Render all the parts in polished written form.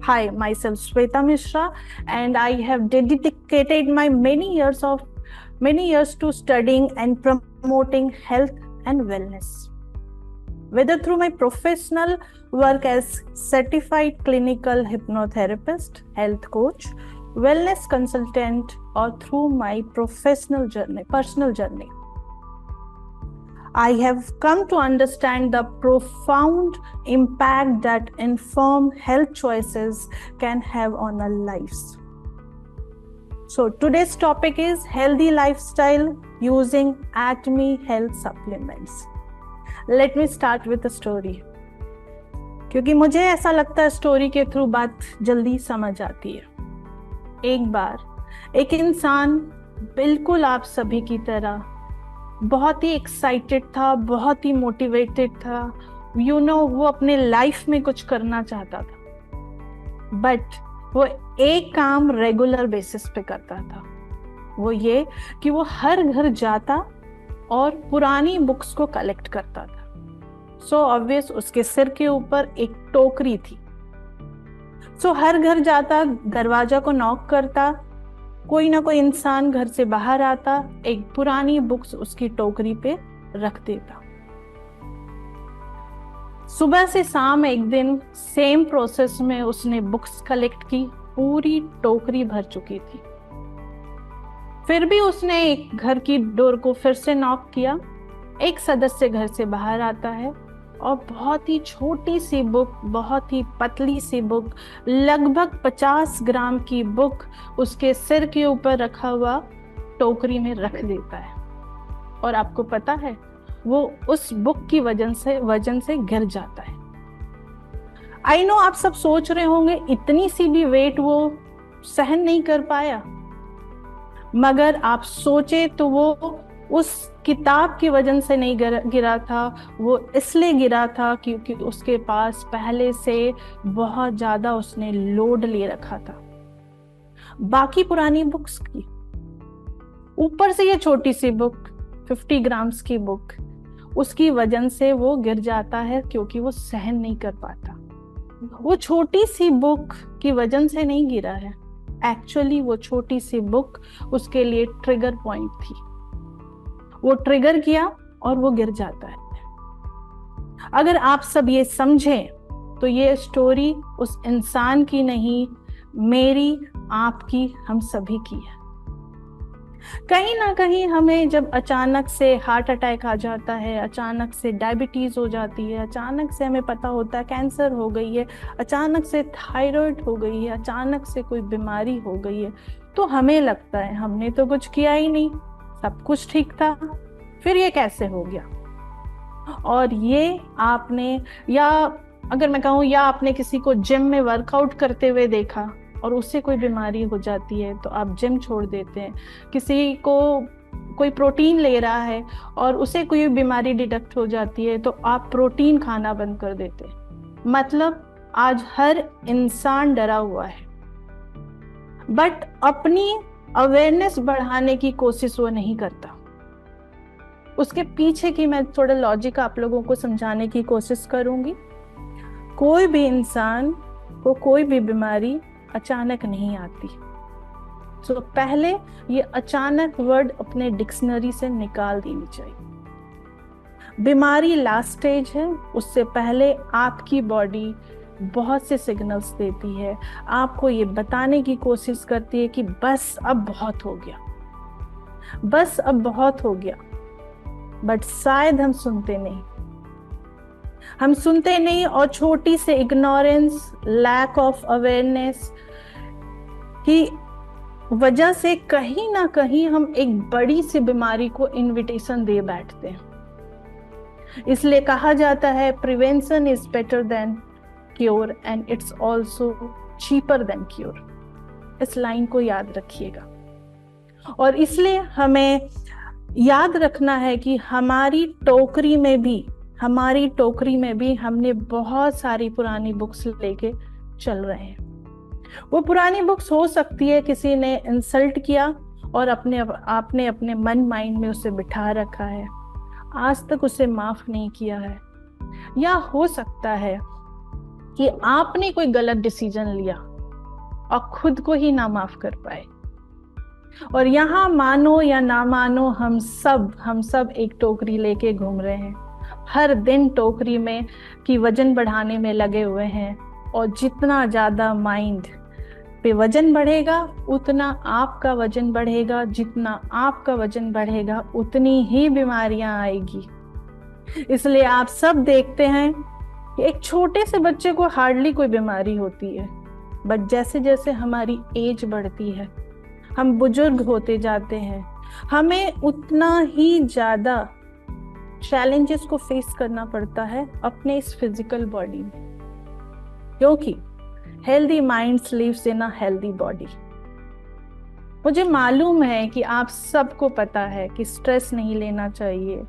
Hi, myself Shweta Mishra, and I have dedicated my many years to studying and promoting health and wellness. Whether through my professional work as certified clinical hypnotherapist, health coach, wellness consultant, or through my personal journey, I have come to understand the profound impact that informed health choices can have on our lives. So today's topic is healthy lifestyle using Acme health supplements. Let me start with a story. क्योंकि मुझे ऐसा लगता है story के through बात जल्दी समझ आती है। एक बार एक इंसान बिल्कुल आप सभी की तरह बहुत ही एक्साइटेड था, बहुत ही मोटिवेटेड था, वो अपने लाइफ में कुछ करना चाहता था, बट वो एक काम रेगुलर बेसिस पे करता था। वो ये कि वो हर घर जाता और पुरानी बुक्स को कलेक्ट करता था। सो ऑब्वियस उसके सिर के ऊपर एक टोकरी थी। सो हर घर जाता, दरवाजा को नॉक करता, कोई ना कोई इंसान घर से बाहर आता, एक पुरानी बुक्स उसकी टोकरी पे रख देता। सुबह से शाम एक दिन सेम प्रोसेस में उसने बुक्स कलेक्ट की, पूरी टोकरी भर चुकी थी। फिर भी उसने एक घर की डोर को फिर से नॉक किया। एक सदस्य घर से बाहर आता है और बहुत ही छोटी सी बुक, बहुत ही पतली सी बुक, लगभग 50 ग्राम की बुक उसके सिर के ऊपर रखा हुआ टोकरी में रख देता है। और आपको पता है, वो उस बुक की वजन से गिर जाता है। आई नो आप सब सोच रहे होंगे इतनी सी भी वेट वो सहन नहीं कर पाया, मगर आप सोचे तो वो उस किताब की वजन से नहीं गिरा था। वो इसलिए गिरा था क्योंकि उसके पास पहले से बहुत ज्यादा उसने लोड ले रखा था बाकी पुरानी बुक्स की, ऊपर से ये छोटी सी बुक 50 ग्राम्स की बुक, उसकी वजन से वो गिर जाता है क्योंकि वो सहन नहीं कर पाता। वो छोटी सी बुक की वजन से नहीं गिरा है, एक्चुअली वो छोटी सी बुक उसके लिए ट्रिगर पॉइंट थी। वो ट्रिगर किया और वो गिर जाता है। अगर आप सब ये समझें तो ये स्टोरी उस इंसान की नहीं, मेरी, आपकी, हम सभी की है। कहीं ना कहीं हमें जब अचानक से हार्ट अटैक आ जाता है, अचानक से डायबिटीज हो जाती है, अचानक से हमें पता होता है कैंसर हो गई है, अचानक से थायराइड हो गई है, अचानक से कोई बीमारी हो गई है, तो हमें लगता है हमने तो कुछ किया ही नहीं, सब कुछ ठीक था, फिर ये कैसे हो गया। और ये आपने, या अगर मैं कहूँ, या आपने किसी को जिम में वर्कआउट करते हुए देखा और उससे कोई बीमारी हो जाती है तो आप जिम छोड़ देते हैं। किसी को कोई प्रोटीन ले रहा है और उसे कोई बीमारी डिटेक्ट हो जाती है तो आप प्रोटीन खाना बंद कर देते हैं। मतलब आज हर इंसान डरा हुआ है, बट अपनी अवेयरनेस बढ़ाने की कोशिश वो नहीं करता। उसके पीछे की मैं थोड़ा लॉजिक आप लोगों को समझाने की कोशिश करूंगी। कोई भी इंसान को कोई भी बीमारी अचानक नहीं आती। तो पहले ये अचानक वर्ड अपने डिक्शनरी से निकाल देनी चाहिए। बीमारी लास्ट स्टेज है, उससे पहले आपकी बॉडी बहुत से सिग्नल्स देती है, आपको ये बताने की कोशिश करती है कि बस अब बहुत हो गया, बस अब बहुत हो गया। बट शायद हम सुनते नहीं और छोटी से इग्नोरेंस, लैक ऑफ अवेयरनेस की वजह से कहीं ना कहीं हम एक बड़ी सी बीमारी को इनविटेशन दे बैठते हैं। इसलिए कहा जाता है prevention is better than cure and it's also cheaper than cure. इस लाइन को याद रखिएगा। और इसलिए हमें याद रखना है कि हमारी टोकरी में भी हमने बहुत सारी पुरानी बुक्स लेके चल रहे हैं। वो पुरानी बुक्स हो सकती है किसी ने इंसल्ट किया और आपने अपने मन माइंड में उसे बिठा रखा है, आज तक उसे माफ नहीं किया है। या हो सकता है कि आपने कोई गलत डिसीजन लिया और खुद को ही ना माफ कर पाए। और यहाँ मानो या ना मानो, हम सब एक टोकरी लेके घूम रहे हैं, हर दिन टोकरी में की वजन बढ़ाने में लगे हुए हैं। और जितना ज्यादा माइंड पे वजन बढ़ेगा उतना आपका वजन बढ़ेगा, जितना आपका वजन बढ़ेगा उतनी ही बीमारियां आएगी। इसलिए आप सब देखते हैं कि एक छोटे से बच्चे को हार्डली कोई बीमारी होती है, बट जैसे जैसे हमारी एज बढ़ती है, हम बुजुर्ग होते जाते हैं, हमें उतना ही ज्यादा चैलेंजेस को फेस करना पड़ता है अपने इस फिजिकल बॉडी में, क्योंकि healthy minds lives in a healthy body. मुझे मालूम है कि आप सबको पता है कि स्ट्रेस नहीं लेना चाहिए,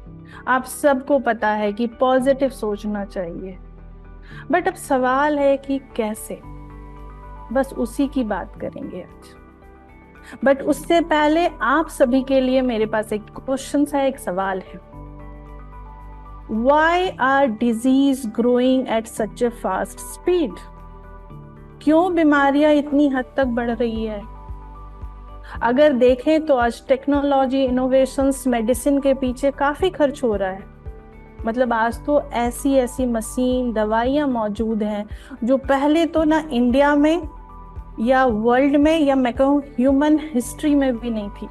आप सबको पता है कि पॉजिटिव सोचना चाहिए, बट अब सवाल है कि कैसे। बस उसी की बात करेंगे आज। बट उससे पहले आप सभी के लिए मेरे पास एक क्वेश्चन है, एक सवाल है। Why are disease growing at such a fast speed? क्यों बीमारियां इतनी हद तक बढ़ रही है? अगर देखें तो आज टेक्नोलॉजी, इनोवेशंस, मेडिसिन के पीछे काफी खर्च हो रहा है। मतलब आज तो ऐसी ऐसी मशीन, दवाइयां मौजूद हैं जो पहले तो ना इंडिया में या वर्ल्ड में या मैं कहूँ ह्यूमन हिस्ट्री में भी नहीं थी।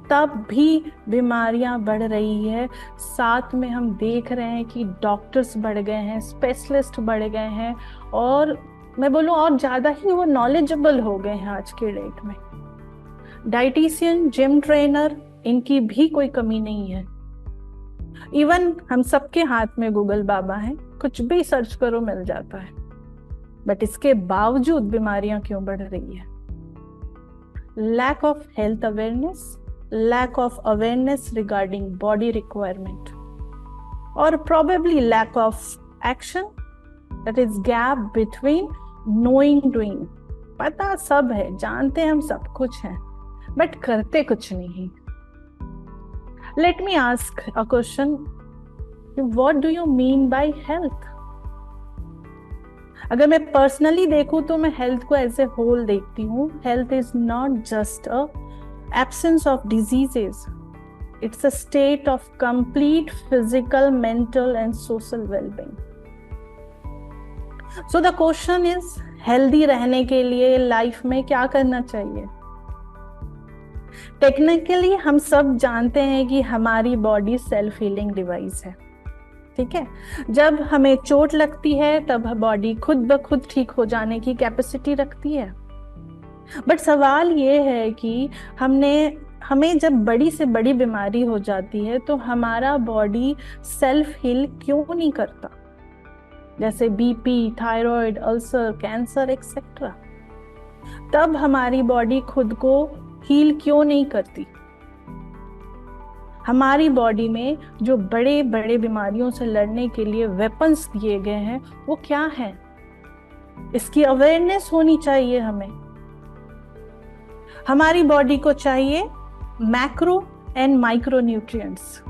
तब भी बीमारियां बढ़ रही है। साथ में हम देख रहे हैं कि डॉक्टर्स बढ़ गए हैं, स्पेशलिस्ट बढ़ गए हैं, और मैं बोलूं और ज्यादा ही वो नॉलेजेबल हो गए हैं आज के डेट में। डाइटिशियन, जिम ट्रेनर, इनकी भी कोई कमी नहीं है। इवन हम सबके हाथ में गूगल बाबा है, कुछ भी सर्च करो मिल जाता है। बट इसके बावजूद बीमारियां क्यों बढ़ रही है? Lack of health awareness, lack of awareness regarding body requirement, or probably lack of action, that is gap between knowing doing. पता सब है, जानते हम सब कुछ हैं, बट करते कुछ नहीं। Let me ask a question. What do you mean by health? अगर मैं पर्सनली देखूं तो मैं हेल्थ को एज ए होल देखती हूँ। Health is not just a absence of diseases, it's a state of complete physical, mental and social well-being. So the question is, healthy रहने के लिए लाइफ में क्या करना चाहिए? टेक्निकली हम सब जानते हैं कि हमारी बॉडी सेल्फ हीलिंग डिवाइस है, ठीक है। जब हमें चोट लगती है तब बॉडी खुद ब खुद ठीक हो जाने की कैपेसिटी रखती है। बट सवाल ये है कि हमें जब बड़ी से बड़ी बीमारी हो जाती है तो हमारा बॉडी सेल्फ हील क्यों नहीं करता? जैसे BP, thyroid, ulcer, cancer etcetera. तब हमारी बॉडी खुद को हील क्यों नहीं करती? हमारी बॉडी में जो बड़े बड़े बीमारियों से लड़ने के लिए वेपन्स दिए गए हैं वो क्या है? इसकी अवेयरनेस होनी चाहिए हमें। हमारी बॉडी को चाहिए macro and micro nutrients.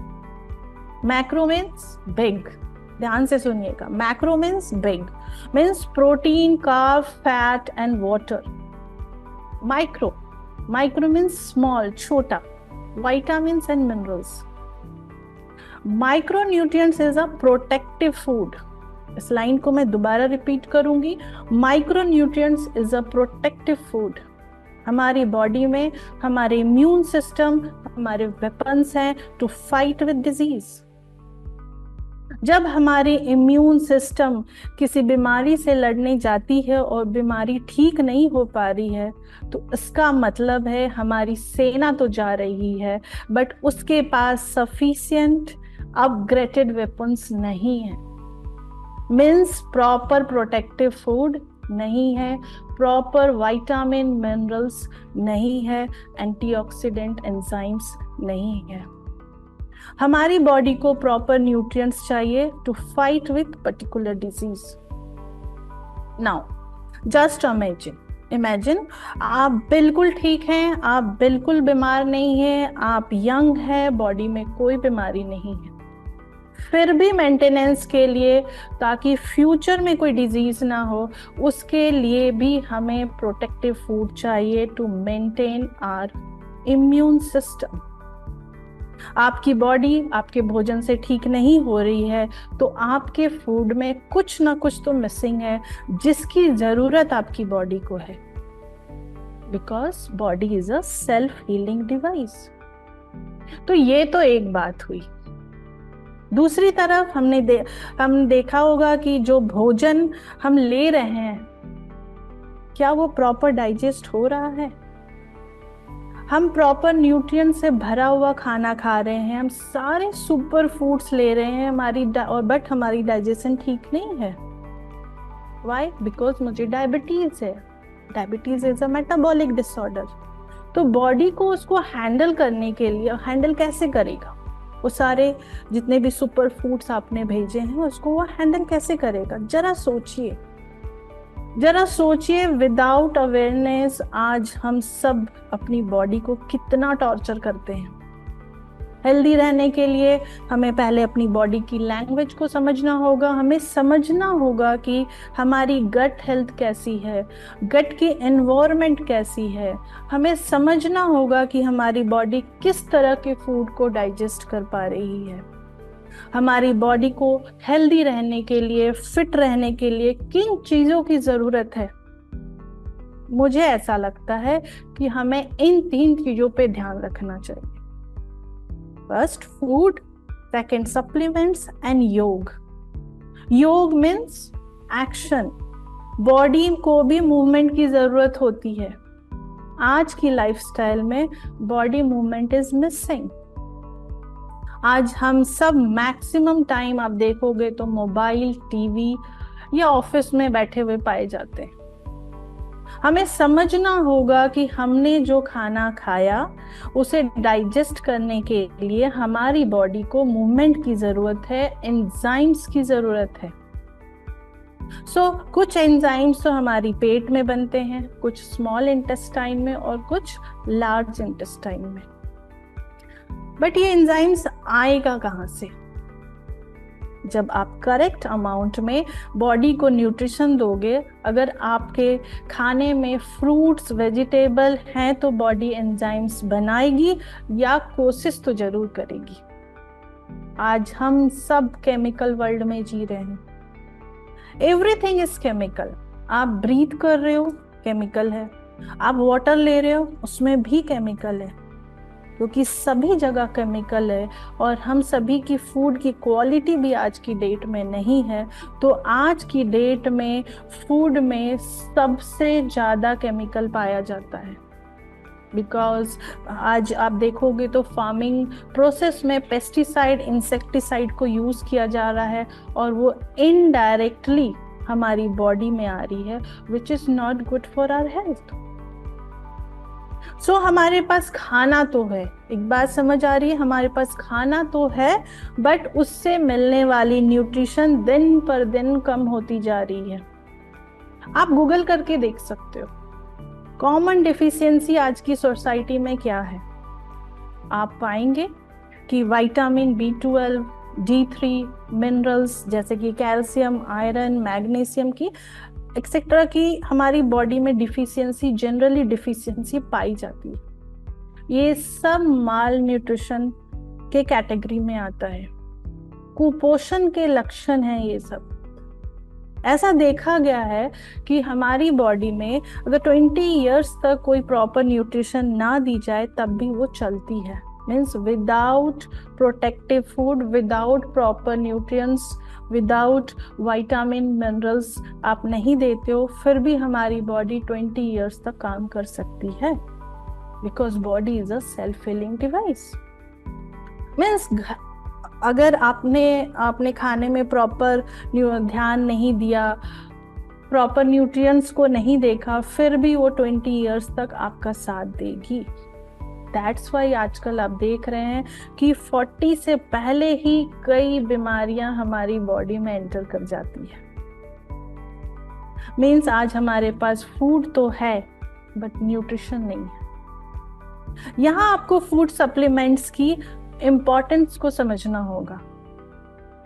Macro means big, ध्यान से सुनिएगा। Macro means big, means protein, carb, fat and water. Micro means small, छोटा, vitamins and minerals. Micro nutrients is a protective food. इस लाइन को मैं दोबारा रिपीट करूंगी, micro nutrients is a protective food. हमारी बॉडी में हमारे इम्यून सिस्टम, हमारे वेपन्स हैं टू फाइट विद डिजीज। जब हमारी इम्यून सिस्टम किसी बीमारी से लड़ने जाती है और बीमारी ठीक नहीं हो पा रही है तो इसका मतलब है हमारी सेना तो जा रही है बट उसके पास सफिशिएंट अपग्रेडेड वेपन्स नहीं है। मीन्स प्रॉपर प्रोटेक्टिव फूड नहीं है, प्रॉपर विटामिन, मिनरल्स नहीं है, एंटीऑक्सीडेंट एंजाइम्स नहीं है। हमारी बॉडी को प्रॉपर न्यूट्रिएंट्स चाहिए to fight with particular disease. Now just imagine आप बिल्कुल ठीक हैं, आप बिल्कुल बीमार नहीं हैं, आप यंग हैं, बॉडी में कोई बीमारी नहीं है। फिर भी मेंटेनेंस के लिए, ताकि फ्यूचर में कोई डिजीज ना हो, उसके लिए भी हमें प्रोटेक्टिव फूड चाहिए to maintain our immune system. आपकी बॉडी आपके भोजन से ठीक नहीं हो रही है तो आपके फूड में कुछ ना कुछ तो मिसिंग है, जिसकी जरूरत आपकी बॉडी को है, because body is a self healing device. तो ये तो एक बात हुई। दूसरी तरफ हम देखा होगा कि जो भोजन हम ले रहे हैं, क्या वो प्रॉपर डाइजेस्ट हो रहा है? हम प्रॉपर न्यूट्रिएंट से भरा हुआ खाना खा रहे हैं, हम सारे सुपर फूड्स ले रहे हैं बट हमारी डाइजेशन ठीक नहीं है। वाई? बिकॉज मुझे डायबिटीज है। Diabetes is a metabolic disorder. तो बॉडी को उसको हैंडल करने के लिए, हैंडल कैसे करेगा? वो सारे जितने भी सुपर फूड्स आपने भेजे हैं उसको वो हैंडल कैसे करेगा? जरा सोचिए विदाउट अवेयरनेस आज हम सब अपनी बॉडी को कितना टॉर्चर करते हैं। हेल्दी रहने के लिए हमें पहले अपनी बॉडी की लैंग्वेज को समझना होगा। हमें समझना होगा कि हमारी गट हेल्थ कैसी है, गट की एनवायरनमेंट कैसी है। हमें समझना होगा कि हमारी बॉडी किस तरह के फूड को डाइजेस्ट कर पा रही है। हमारी बॉडी को हेल्दी रहने के लिए, फिट रहने के लिए किन चीजों की जरूरत है। मुझे ऐसा लगता है कि हमें इन 3 चीजों पे ध्यान रखना चाहिए। First food, second supplements and योग। योग मीन्स एक्शन। बॉडी को भी मूवमेंट की जरूरत होती है। आज की लाइफस्टाइल में बॉडी मूवमेंट इज मिसिंग। आज हम सब मैक्सिमम टाइम आप देखोगे तो मोबाइल, टीवी या ऑफिस में बैठे हुए पाए जाते हैं। हमें समझना होगा कि हमने जो खाना खाया उसे डाइजेस्ट करने के लिए हमारी बॉडी को मूवमेंट की जरूरत है, एंजाइम्स की जरूरत है। कुछ एंजाइम्स तो हमारी पेट में बनते हैं, कुछ स्मॉल इंटेस्टाइन में और कुछ लार्ज इंटेस्टाइन में। बट ये एंजाइम्स आएगा कहाँ से? जब आप करेक्ट अमाउंट में बॉडी को न्यूट्रिशन दोगे। अगर आपके खाने में फ्रूट्स, वेजिटेबल हैं तो बॉडी एंजाइम्स बनाएगी या कोशिश तो जरूर करेगी। आज हम सब केमिकल वर्ल्ड में जी रहे हैं। Everything is chemical. आप ब्रीथ कर रहे हो, केमिकल है। आप वाटर ले रहे हो, उसमें भी केमिकल है, क्योंकि सभी जगह केमिकल है। और हम सभी की फूड की क्वालिटी भी आज की डेट में नहीं है। तो आज की डेट में फूड में सबसे ज़्यादा केमिकल पाया जाता है, बिकॉज आज आप देखोगे तो फार्मिंग प्रोसेस में पेस्टिसाइड, इंसेक्टिसाइड को यूज़ किया जा रहा है और वो इनडायरेक्टली हमारी बॉडी में आ रही है, which is not good for our health. हमारे पास खाना तो है, एक बात समझ आ रही है, हमारे पास खाना तो है, बट उससे मिलने वाली न्यूट्रिशन दिन पर दिन कम होती जा रही है। आप गूगल करके देख सकते हो कॉमन डिफिशियंसी आज की सोसाइटी में क्या है। आप पाएंगे कि विटामिन B12, D3, मिनरल्स जैसे कि कैल्शियम, आयरन, मैग्नीशियम की एक्सेट्रा की हमारी बॉडी में डिफिशियंसी, जनरली डिफिशियंसी पाई जाती है। ये सब माल न्यूट्रिशन के कैटेगरी में आता है, कुपोषण के लक्षण हैं ये सब। ऐसा देखा गया है कि हमारी बॉडी में अगर 20 इयर्स तक कोई प्रॉपर न्यूट्रिशन ना दी जाए तब भी वो चलती है। Means without protective food, without proper nutrients, without vitamin, minerals आप नहीं देते हो, फिर भी हमारी बॉडी 20 इयर्स तक काम कर सकती है, because body is a self healing device. Means अगर आपने खाने में प्रॉपर ध्यान नहीं दिया, प्रॉपर न्यूट्रिएंट्स को नहीं देखा, फिर भी वो 20 इयर्स तक आपका साथ देगी। दैट्स वाई आजकल आप देख रहे हैं कि 40 से पहले ही कई बीमारियां हमारी बॉडी में एंटर कर जाती है। मीन्स आज हमारे पास फूड तो है बट न्यूट्रिशन नहीं है। यहाँ आपको फूड सप्लीमेंट्स की इम्पोर्टेंस को समझना होगा।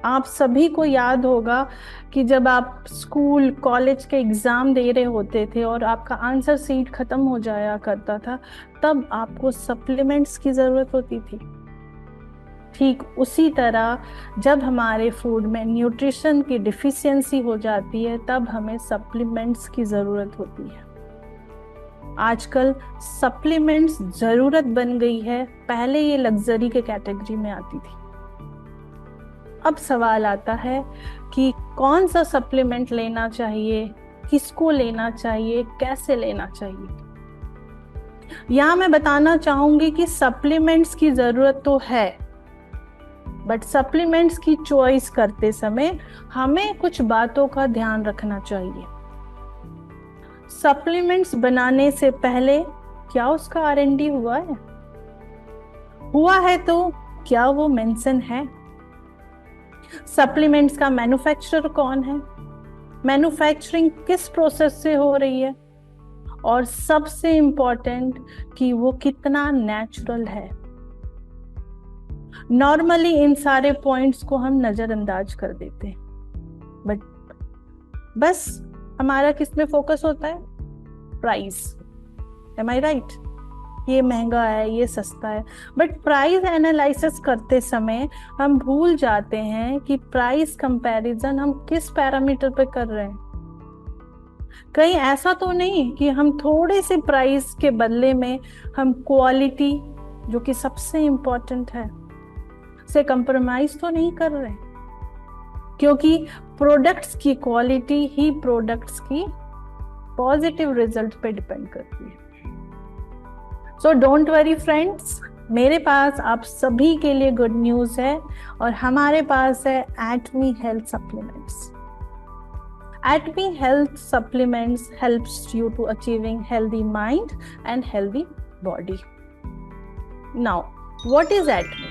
आप सभी को याद होगा कि जब आप स्कूल कॉलेज के एग्जाम दे रहे होते थे और आपका आंसर सीट खत्म हो जाया करता था, तब आपको सप्लीमेंट्स की जरूरत होती थी। ठीक उसी तरह जब हमारे फूड में न्यूट्रिशन की डिफिशियंसी हो जाती है, तब हमें सप्लीमेंट्स की जरूरत होती है। आजकल सप्लीमेंट्स जरूरत बन गई है, पहले ये लग्जरी के कैटेगरी में आती थी। अब सवाल आता है कि कौन सा सप्लीमेंट लेना चाहिए, किसको लेना चाहिए, कैसे लेना चाहिए। यहां मैं बताना चाहूंगी कि सप्लीमेंट्स की जरूरत तो है, बट सप्लीमेंट्स की चॉइस करते समय हमें कुछ बातों का ध्यान रखना चाहिए। सप्लीमेंट्स बनाने से पहले क्या उसका R&D हुआ है तो क्या वो मेंशन है? सप्लीमेंट्स का मैन्युफैक्चरर कौन है? मैन्युफैक्चरिंग किस प्रोसेस से हो रही है? और सबसे इंपॉर्टेंट कि वो कितना नेचुरल है। नॉर्मली इन सारे पॉइंट्स को हम नजरअंदाज कर देते हैं, बट बस हमारा किस में फोकस होता है? प्राइस। एम आई राइट? ये महंगा है, ये सस्ता है, बट प्राइस एनालिसिस करते समय हम भूल जाते हैं कि प्राइस कंपैरिजन हम किस पैरामीटर पे कर रहे हैं। कहीं ऐसा तो नहीं कि हम थोड़े से प्राइस के बदले में हम क्वालिटी, जो कि सबसे इंपॉर्टेंट है, से कंप्रोमाइज तो नहीं कर रहे, क्योंकि प्रोडक्ट्स की क्वालिटी ही प्रोडक्ट्स की पॉजिटिव रिजल्ट पे डिपेंड करती है। सो डोंट वरी फ्रेंड्स, मेरे पास आप सभी के लिए गुड न्यूज है, और हमारे पास है Atomy health supplements. Atomy health supplements helps you to achieving healthy mind and healthy body. Now what is Atomy?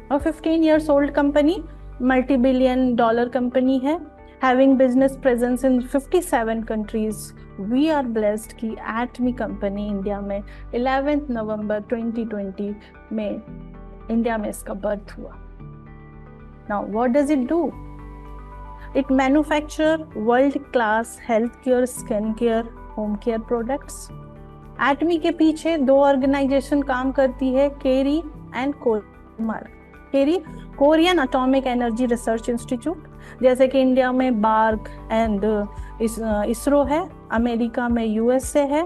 A 15 years old company, multi-billion dollar company है, having business presence in 57 countries. We are blessed कि एटमी company India में 11 नवंबर 2020 में India में इसका birth हुआ। Now what does it do? It manufacture world class health care, skin care, home care products. एटमी के पीछे दो ऑर्गेनाइजेशन काम करती है, KERI and Kolmar. KERI Korean atomic energy research institute, जैसे कि इंडिया में बार्क एंड इसरो है, अमेरिका में यूएसए है,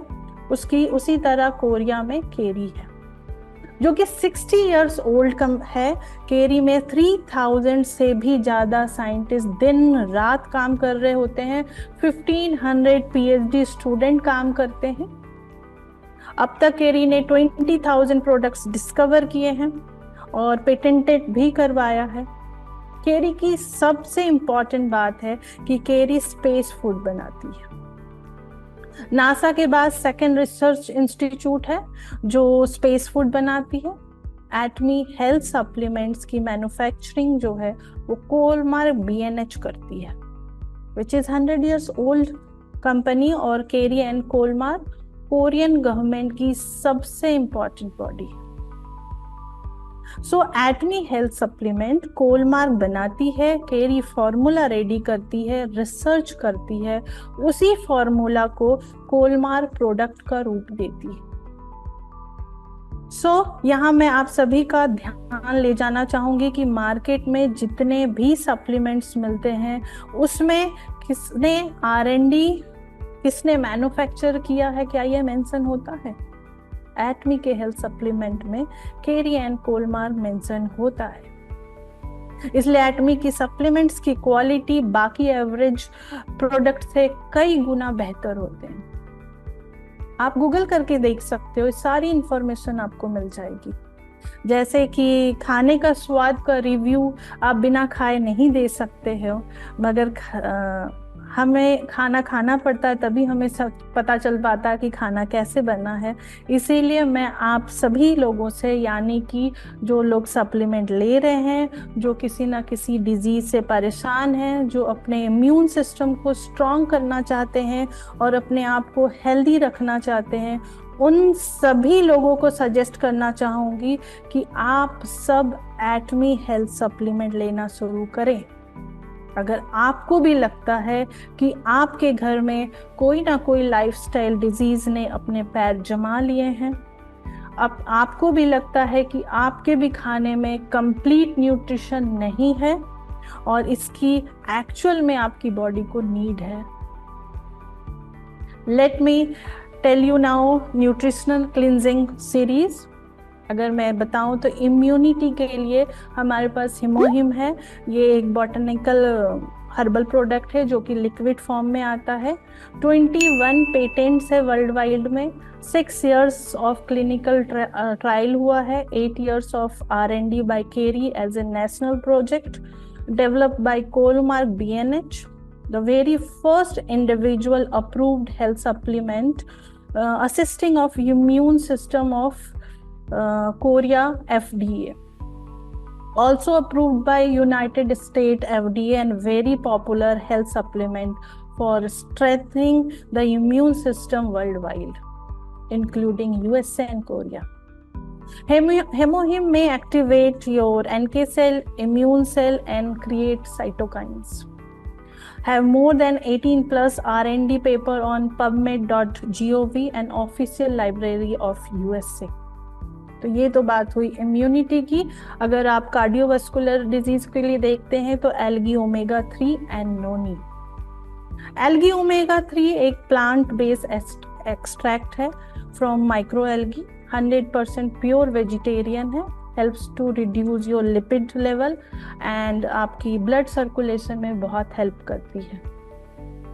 उसी तरह कोरिया में केरी है, जो कि 60 इयर्स ओल्ड है। केरी में 3000 से भी ज्यादा साइंटिस्ट दिन रात काम कर रहे होते हैं, 1500 PhD स्टूडेंट काम करते हैं। अब तक केरी ने 20,000 प्रोडक्ट्स डिस्कवर किए हैं और पेटेंटेड भी करवाया है। केरी की सबसे इंपॉर्टेंट बात है कि केरी स्पेस फूड बनाती है। नासा के बाद सेकेंड रिसर्च इंस्टीट्यूट है जो स्पेस फूड बनाती है। एटमी हेल्थ सप्लीमेंट्स की मैन्युफैक्चरिंग जो है वो कोलमार्क BNH करती है, which is 100 years old company, और केरी एंड कोलमार्क कोरियन गवर्नमेंट की सबसे इंपॉर्टेंट बॉडी है। सो एटमी हेल्थ सप्लीमेंट कोलमार्क बनाती है, केरी फॉर्मूला रेडी करती है, रिसर्च करती है, उसी फॉर्मूला को कोलमार्क प्रोडक्ट का रूप देती है। यहाँ मैं आप सभी का ध्यान ले जाना चाहूंगी कि मार्केट में जितने भी सप्लीमेंट्स मिलते हैं उसमें किसने R&D, किसने मैन्युफैक्चर किया है, क्या यह मेंशन होता है? एटमी के हेल्थ सप्लीमेंट में केरी एंड कोलमार्क मेंशन होता है। इसलिए एटमी की सप्लीमेंट्स की क्वालिटी बाकी एवरेज प्रोडक्ट से कई गुना बेहतर होते हैं। आप गूगल करके देख सकते हो, सारी इंफॉर्मेशन आपको मिल जाएगी। जैसे कि खाने का स्वाद का रिव्यू आप बिना खाए नहीं दे सकते हो, मगर हमें खाना खाना पड़ता है तभी हमें सब पता चल पाता है कि खाना कैसे बना है। इसीलिए मैं आप सभी लोगों से, यानी कि जो लोग सप्लीमेंट ले रहे हैं, जो किसी ना किसी डिजीज से परेशान हैं, जो अपने इम्यून सिस्टम को स्ट्रॉन्ग करना चाहते हैं और अपने आप को हेल्दी रखना चाहते हैं, उन सभी लोगों को सजेस्ट करना चाहूँगी कि आप सब एटमी हेल्थ सप्लीमेंट लेना शुरू करें। अगर आपको भी लगता है कि आपके घर में कोई ना कोई लाइफस्टाइल डिजीज ने अपने पैर जमा लिए हैं, अब आपको भी लगता है कि आपके भी खाने में कंप्लीट न्यूट्रिशन नहीं है और इसकी एक्चुअल में आपकी बॉडी को नीड है, let me tell you now nutritional cleansing series. अगर मैं बताऊं तो इम्यूनिटी के लिए हमारे पास हिमोहिम है। ये एक बॉटनिकल हर्बल प्रोडक्ट है जो कि लिक्विड फॉर्म में आता है। 21 पेटेंट्स है वर्ल्ड वाइड में। 6 years ऑफ क्लिनिकल ट्रायल हुआ है। 8 years of R&D by KERI as a national project developed by Kolmar BNH, the very first individual approved health supplement assisting of immune system of Korea FDA, also approved by United States FDA, and very popular health supplement for strengthening the immune system worldwide, including USA and Korea. Hemohim may activate your NK cell, immune cell, and create cytokines. Have more than 18 plus R&D paper on PubMed.gov and official library of USA. तो ये तो बात हुई immunity की। अगर आप cardiovascular disease के लिए देखते हैं तो algae omega 3 and noni. Algae omega 3 एक प्लांट बेस्ड एक्सट्रैक्ट है from micro algae, 100% pure vegetarian है, helps to reduce your lipid level and आपकी ब्लड सर्कुलेशन में बहुत हेल्प करती है।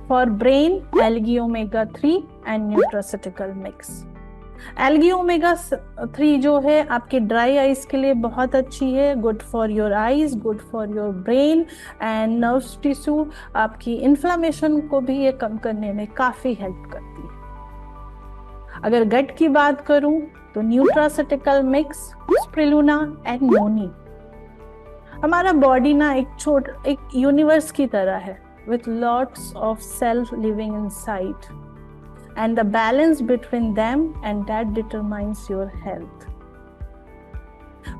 For brain algae omega 3 and nutraceutical mix. Algae omega 3 जो है आपके ड्राई आइज के लिए बहुत अच्छी है, good for your eyes, good for your brain and nerves tissue. आपकी इन्फ्लामेशन को भी ये कम करने में काफी हेल्प करती है। अगर गट की बात करूं तो न्यूट्रास्यूटिकल मिक्स, स्प्रिलुना एंड नोनी। हमारा बॉडी ना एक यूनिवर्स की तरह है with lots of cells living inside, and the balance between them and that determines your health.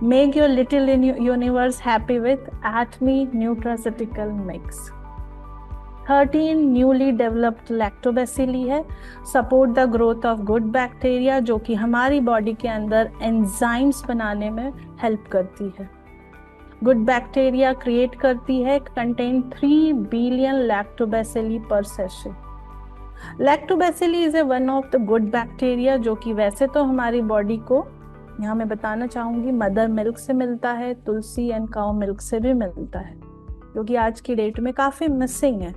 Make your little universe happy with Atmi Nutraceutical Mix. 13 newly developed lactobacilli है, support the growth of good bacteria जो कि हमारी body के अंदर enzymes बनाने में help करती है। गुड बैक्टीरिया क्रिएट करती है, कंटेन 3 बिलियन लैक्टोबैसिली पर session. Lactobacilli is a one of the good bacteria जो कि वैसे तो हमारी बॉडी को, यहाँ मैं बताना चाहूँगी, मदर मिल्क से मिलता है, तुलसी एंड काउ मिल्क से भी मिलता है, जो कि आज की डेट में काफ़ी मिसिंग है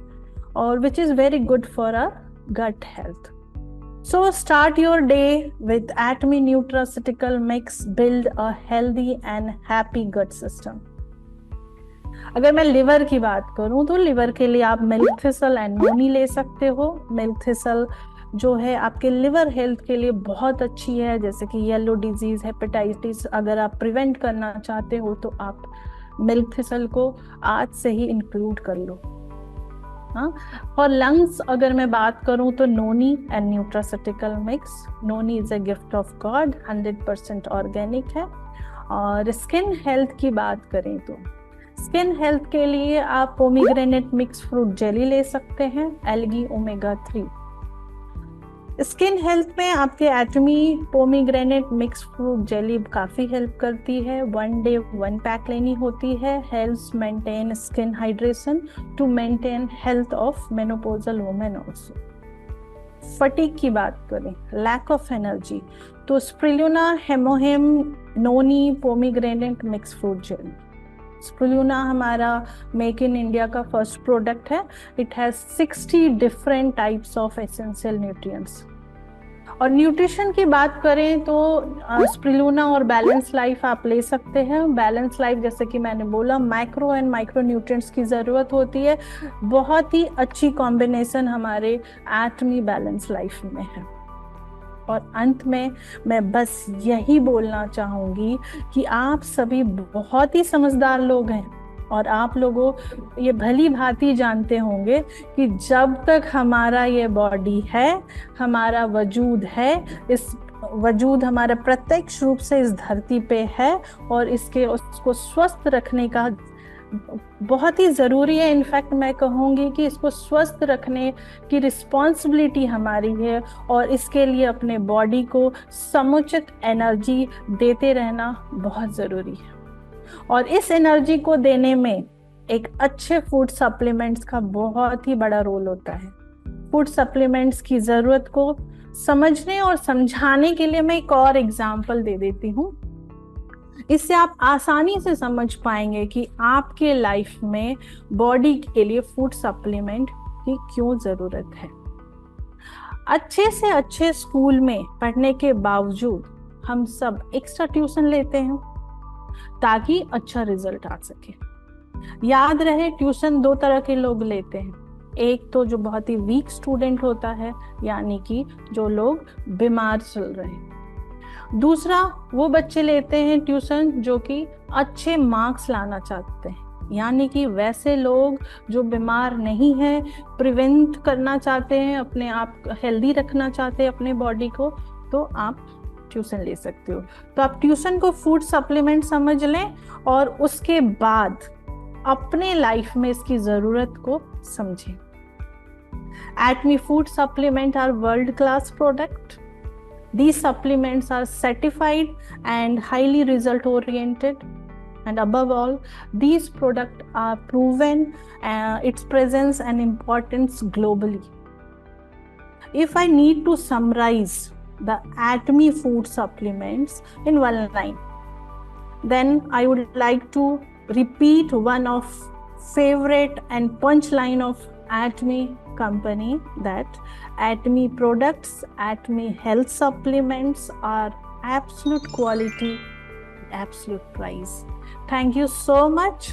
और which is very good for our gut health. So start your day with Atmi Nutraceutical Mix, build a healthy and happy gut system. अगर मैं लिवर की बात करूं तो लिवर के लिए आप मिल्क थिसल एंड नोनी ले सकते हो। मिल्क थिसल जो है आपके लिवर हेल्थ के लिए बहुत अच्छी है, जैसे कि येलो डिजीज, हेपेटाइटिस, अगर आप प्रिवेंट करना चाहते हो तो आप मिल्क थिसल को आज से ही इंक्लूड कर लो। और लंग्स अगर मैं बात करूं तो noni and nutraceutical mix. Noni is a gift of God, 100% organic है। और स्किन हेल्थ की बात करें तो स्किन हेल्थ के लिए आप पोमीग्रेनेट मिक्स फ्रूट जेली ले सकते हैं, एल्गी ओमेगा 3। स्किन हेल्थ में आपके Atomy pomegranate mix fruit jelly काफ़ी हेल्प करती है। 1 day 1 पैक लेनी होती है। Helps maintain skin hydration to maintain health of menopausal women also. Fatigue की बात करें, लैक ऑफ एनर्जी, तो spirulina, HemoHIM, noni, pomegranate mix fruit jelly. Spirulina हमारा मेक इन इंडिया का फर्स्ट प्रोडक्ट है। It has 60 different types of essential nutrients. और nutrition की बात करें तो स्प्रिलुना और बैलेंस लाइफ आप ले सकते हैं। बैलेंस लाइफ जैसे कि मैंने बोला, माइक्रो एंड माइक्रो न्यूट्रिएंट्स की ज़रूरत होती है। बहुत ही अच्छी कॉम्बिनेशन हमारे एटमी बैलेंस लाइफ में है। और अंत में मैं बस यही बोलना चाहूँगी कि आप सभी बहुत ही समझदार लोग हैं और आप लोगों ये भली भांति जानते होंगे कि जब तक हमारा ये बॉडी है, हमारा वजूद है, इस वजूद हमारा प्रत्यक्ष रूप से इस धरती पे है, और उसको स्वस्थ रखने का बहुत ही जरूरी है। इनफैक्ट मैं कहूंगी कि इसको स्वस्थ रखने की रिस्पॉन्सिबिलिटी हमारी है, और इसके लिए अपने बॉडी को समुचित एनर्जी देते रहना बहुत जरूरी है। और इस एनर्जी को देने में एक अच्छे फूड सप्लीमेंट्स का बहुत ही बड़ा रोल होता है। फूड सप्लीमेंट्स की जरूरत को समझने और समझाने के लिए मैं एक और एग्जाम्पल दे देती हूँ। इससे आप आसानी से समझ पाएंगे कि आपके लाइफ में बॉडी के लिए फूड सप्लीमेंट की क्यों जरूरत है। अच्छे से अच्छे स्कूल में पढ़ने के बावजूद हम सब एक्स्ट्रा ट्यूशन लेते हैं ताकि अच्छा रिजल्ट आ सके। याद रहे, ट्यूशन दो तरह के लोग लेते हैं। एक तो जो बहुत ही वीक स्टूडेंट होता है, यानी कि जो लोग बीमार चल रहे हैं। दूसरा वो बच्चे लेते हैं ट्यूशन जो कि अच्छे मार्क्स लाना चाहते हैं, यानी कि वैसे लोग जो बीमार नहीं है, प्रिवेंट करना चाहते हैं, अपने आप हेल्दी रखना चाहते हैं अपने बॉडी को, तो आप ट्यूशन ले सकते हो। तो आप ट्यूशन को फूड सप्लीमेंट समझ लें और उसके बाद अपने लाइफ में इसकी जरूरत को समझें। Atme food supplement are world class product. These supplements are certified and highly result oriented, and above all, these products are proven its presence and importance globally. If I need to summarize the Atme food supplements in one line, then I would like to repeat one of favorite and punchline of Atme company, that Atme products, Atme health supplements are absolute quality, absolute price. Thank you so much.